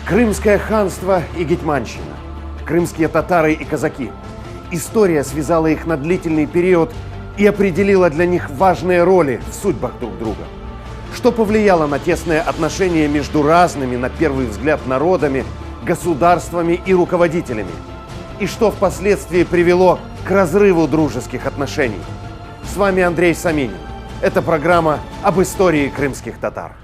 Крымское ханство и гетьманщина, крымские татары и казаки. История связала их на длительный период и определила для них важные роли в судьбах друг друга. Что повлияло на тесные отношения между разными, на первый взгляд, народами, государствами и руководителями. И что впоследствии привело к разрыву дружеских отношений. С вами Андрей Саминин. Это программа об истории крымских татар.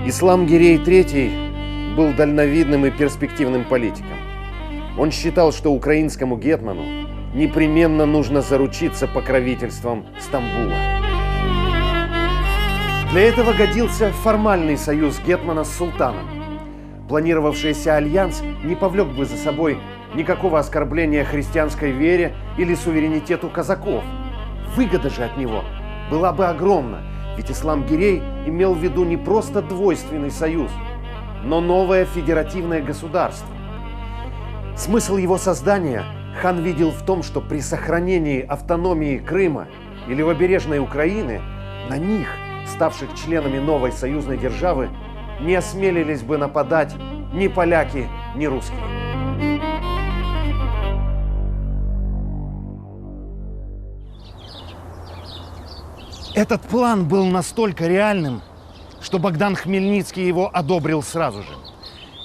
Ислам-Гирей III был дальновидным и перспективным политиком. Он считал, что украинскому гетману непременно нужно заручиться покровительством Стамбула. Для этого годился формальный союз гетмана с султаном. Планировавшийся альянс не повлек бы за собой никакого оскорбления христианской вере или суверенитету казаков. Выгода же от него была бы огромна. Ведь Ислам-Гирей имел в виду не просто двойственный союз, но новое федеративное государство. Смысл его создания хан видел в том, что при сохранении автономии Крыма и левобережной Украины на них, ставших членами новой союзной державы, не осмелились бы нападать ни поляки, ни русские. Этот план был настолько реальным, что Богдан Хмельницкий его одобрил сразу же.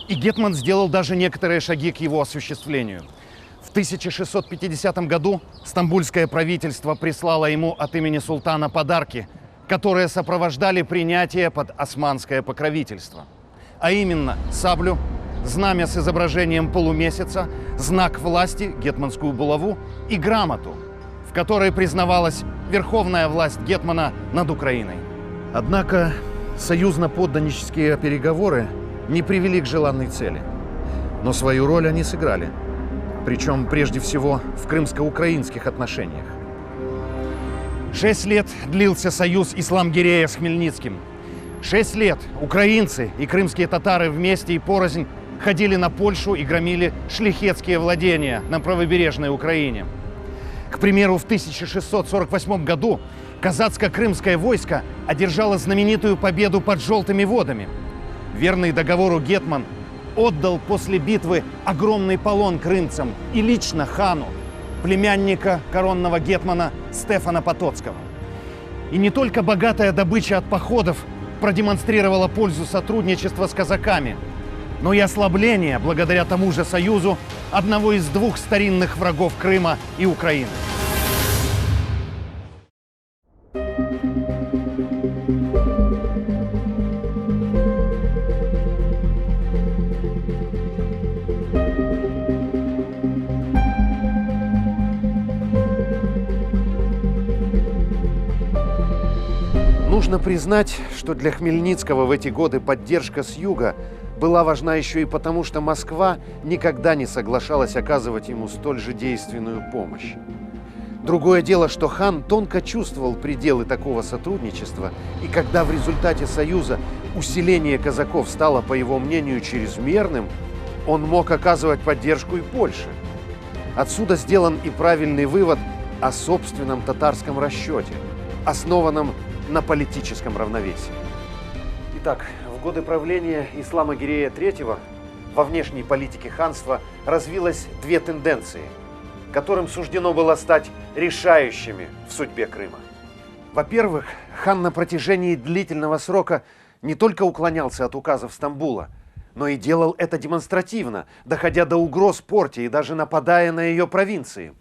И гетман сделал даже некоторые шаги к его осуществлению. В 1650 году стамбульское правительство прислало ему от имени султана подарки, которые сопровождали принятие под османское покровительство. А именно саблю, знамя с изображением полумесяца, знак власти, гетманскую булаву и грамоту, в которой признавалась верховная власть гетмана над Украиной. Однако союзно-подданнические переговоры не привели к желанной цели. Но свою роль они сыграли. Причем прежде всего в крымско-украинских отношениях. 6 лет длился союз Ислам-Гирея с Хмельницким. 6 лет украинцы и крымские татары вместе и порознь ходили на Польшу и громили шляхетские владения на правобережной Украине. К примеру, в 1648 году казацко-крымское войско одержало знаменитую победу под Желтыми водами. Верный договору гетман отдал после битвы огромный полон крымцам и лично хану, племянника коронного гетмана Стефана Потоцкого. И не только богатая добыча от походов продемонстрировала пользу сотрудничества с казаками, но и ослабление, благодаря тому же союзу, одного из двух старинных врагов Крыма и Украины. Нужно признать, что для Хмельницкого в эти годы поддержка с юга была важна еще и потому, что Москва никогда не соглашалась оказывать ему столь же действенную помощь. Другое дело, что хан тонко чувствовал пределы такого сотрудничества, и когда в результате союза усиление казаков стало, по его мнению, чрезмерным, он мог оказывать поддержку и Польше. Отсюда сделан и правильный вывод о собственном татарском расчете, основанном на политическом равновесии. Итак, в годы правления Ислама-Гирея III во внешней политике ханства развилось две тенденции, которым суждено было стать решающими в судьбе Крыма. Во-первых, хан на протяжении длительного срока не только уклонялся от указов Стамбула, но и делал это демонстративно, доходя до угроз Порте и даже нападая на ее провинции.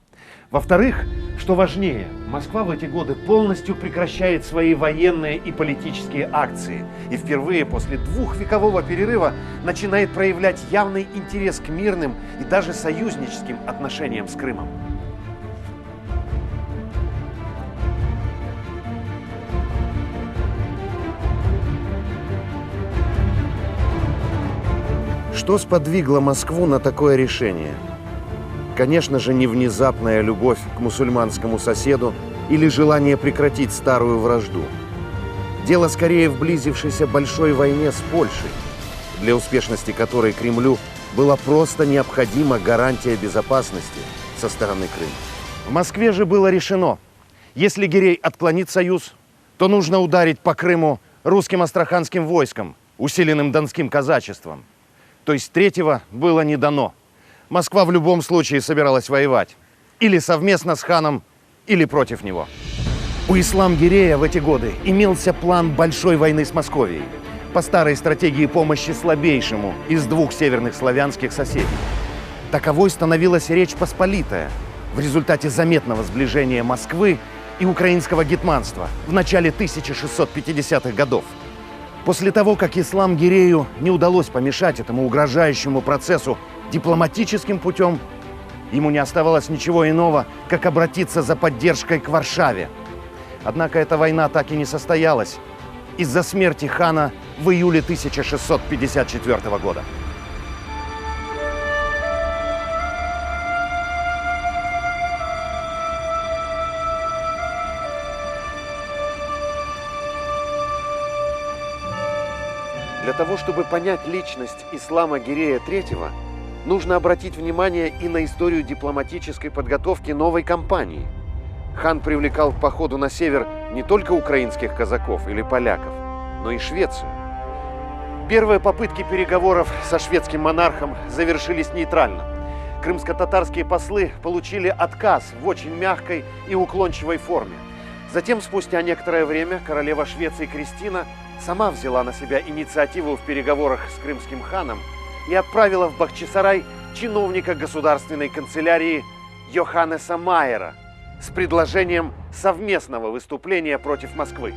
Во-вторых, что важнее, Москва в эти годы полностью прекращает свои военные и политические акции и впервые после двухвекового перерыва начинает проявлять явный интерес к мирным и даже союзническим отношениям с Крымом. Что сподвигло Москву на такое решение? Конечно же, не внезапная любовь к мусульманскому соседу или желание прекратить старую вражду. Дело скорее в близившейся большой войне с Польшей, для успешности которой Кремлю была просто необходима гарантия безопасности со стороны Крыма. В Москве же было решено, если Гирей отклонит союз, то нужно ударить по Крыму русским астраханским войском, усиленным донским казачеством. То есть третьего было не дано. Москва в любом случае собиралась воевать. Или совместно с ханом, или против него. У Ислам-Гирея в эти годы имелся план большой войны с Московией по старой стратегии помощи слабейшему из двух северных славянских соседей. Таковой становилась Речь Посполитая в результате заметного сближения Москвы и украинского гетманства в начале 1650-х годов. После того, как Ислам-Гирею не удалось помешать этому угрожающему процессу дипломатическим путем, ему не оставалось ничего иного, как обратиться за поддержкой к Варшаве. Однако эта война так и не состоялась из-за смерти хана в июле 1654 года. Для того, чтобы понять личность Ислама-Гирея III, нужно обратить внимание и на историю дипломатической подготовки новой кампании. Хан привлекал к походу на север не только украинских казаков или поляков, но и Швецию. Первые попытки переговоров со шведским монархом завершились нейтрально. Крымско-татарские послы получили отказ в очень мягкой и уклончивой форме. Затем, спустя некоторое время, королева Швеции Кристина сама взяла на себя инициативу в переговорах с крымским ханом и отправила в Бахчисарай чиновника государственной канцелярии Йоханнеса Майера с предложением совместного выступления против Москвы.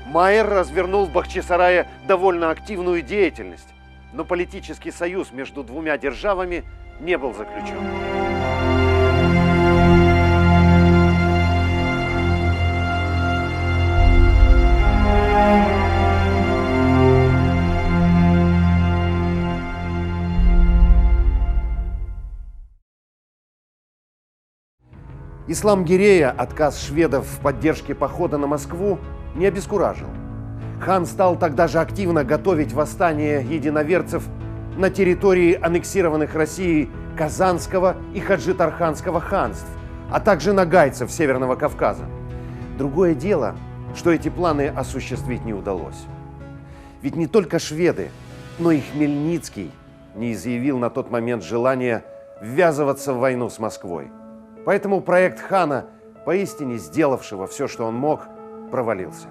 Майер развернул в Бахчисарае довольно активную деятельность, но политический союз между двумя державами не был заключен. Ислам-Гирея отказ шведов в поддержке похода на Москву не обескуражил. Хан стал тогда же активно готовить восстание единоверцев на территории аннексированных Россией Казанского и Хаджитарханского ханств, а также нагайцев Северного Кавказа. Другое дело, что эти планы осуществить не удалось. Ведь не только шведы, но и Хмельницкий не изъявил на тот момент желания ввязываться в войну с Москвой. Поэтому проект хана, поистине сделавшего все, что он мог, провалился.